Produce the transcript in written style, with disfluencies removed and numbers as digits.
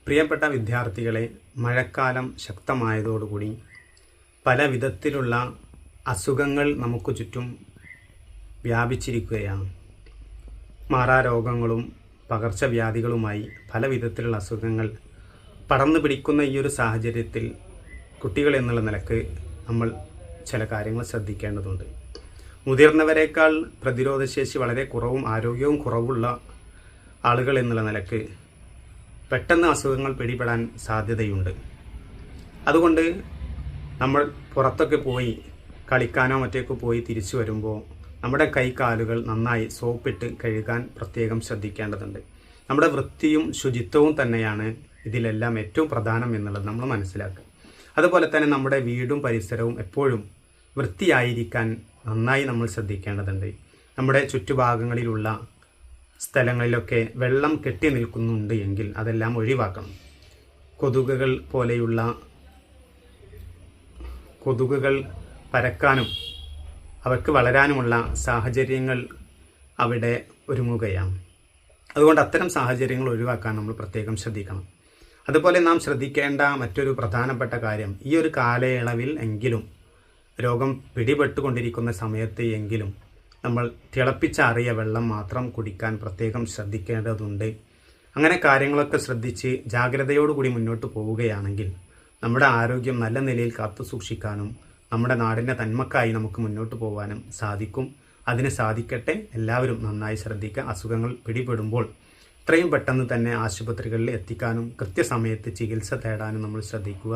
പ്രിയപ്പെട്ട വിദ്യാർത്ഥികളെ, മഴക്കാലം ശക്തമായതോടുകൂടി പല വിധത്തിലുള്ള അസുഖങ്ങൾ നമുക്ക് ചുറ്റും വ്യാപിച്ചിരിക്കുകയാണ്. മാറാരോഗങ്ങളും പകർച്ചവ്യാധികളുമായി പല വിധത്തിലുള്ള അസുഖങ്ങൾ പടർന്നു പിടിക്കുന്ന ഈ ഒരു സാഹചര്യത്തിൽ കുട്ടികൾ എന്നുള്ള നിലക്ക് നമ്മൾ ചില കാര്യങ്ങൾ ശ്രദ്ധിക്കേണ്ടതുണ്ട്. മുതിർന്നവരെക്കാൾ പ്രതിരോധശേഷി വളരെ കുറവും ആരോഗ്യവും കുറവുള്ള ആളുകൾ എന്നുള്ള നിലക്ക് പെട്ടെന്ന് അസുഖങ്ങൾ പിടിപെടാൻ സാധ്യതയുണ്ട്. അതുകൊണ്ട് നമ്മൾ പുറത്തൊക്കെ പോയി കളിക്കാനോ മറ്റേക്ക് പോയി തിരിച്ചു വരുമ്പോൾ നമ്മുടെ കൈകാലുകൾ നന്നായി സോപ്പിട്ട് കഴുകാൻ പ്രത്യേകം ശ്രദ്ധിക്കേണ്ടതുണ്ട്. നമ്മുടെ വൃത്തിയും ശുചിത്വവും തന്നെയാണ് ഇതിലെല്ലാം ഏറ്റവും പ്രധാനം എന്നുള്ളത് നമ്മൾ മനസ്സിലാക്കുക. അതുപോലെ തന്നെ നമ്മുടെ വീടും പരിസരവും എപ്പോഴും വൃത്തിയായിരിക്കാൻ നന്നായി നമ്മൾ ശ്രദ്ധിക്കേണ്ടതുണ്ട്. നമ്മുടെ ചുറ്റുഭാഗങ്ങളിലുള്ള സ്ഥലങ്ങളിലൊക്കെ വെള്ളം കെട്ടി നിൽക്കുന്നുണ്ട് എങ്കിൽ അതെല്ലാം ഒഴിവാക്കണം. കൊതുകുകൾ പരക്കാനും അവർക്ക് വളരാനുമുള്ള സാഹചര്യങ്ങൾ അവിടെ ഒരുങ്ങുകയാണ്. അതുകൊണ്ട് അത്തരം സാഹചര്യങ്ങൾ ഒഴിവാക്കാൻ നമ്മൾ പ്രത്യേകം ശ്രദ്ധിക്കണം. അതുപോലെ നാം ശ്രദ്ധിക്കേണ്ട മറ്റൊരു പ്രധാനപ്പെട്ട കാര്യം, ഈ ഒരു കാലയളവിൽ എങ്കിലും രോഗം പിടിപെട്ടുകൊണ്ടിരിക്കുന്ന സമയത്ത് എങ്കിലും നമ്മൾ തിളപ്പിച്ചാറിയ വെള്ളം മാത്രം കുടിക്കാൻ പ്രത്യേകം ശ്രദ്ധിക്കേണ്ടതുണ്ട്. അങ്ങനെ കാര്യങ്ങളൊക്കെ ശ്രദ്ധിച്ച് ജാഗ്രതയോടുകൂടി മുന്നോട്ട് പോവുകയാണെങ്കിൽ നമ്മുടെ ആരോഗ്യം നല്ല നിലയിൽ കാത്തു സൂക്ഷിക്കാനും നമ്മുടെ നാടിൻ്റെ നന്മക്കായി നമുക്ക് മുന്നോട്ട് പോകാനും സാധിക്കും. അതിന് സാധിക്കട്ടെ. എല്ലാവരും നന്നായി ശ്രദ്ധിക്കുക. അസുഖങ്ങൾ പിടിപെടുമ്പോൾ എത്രയും പെട്ടെന്ന് തന്നെ ആശുപത്രികളിൽ എത്തിക്കാനും കൃത്യസമയത്ത് ചികിത്സ തേടാനും നമ്മൾ ശ്രദ്ധിക്കുക.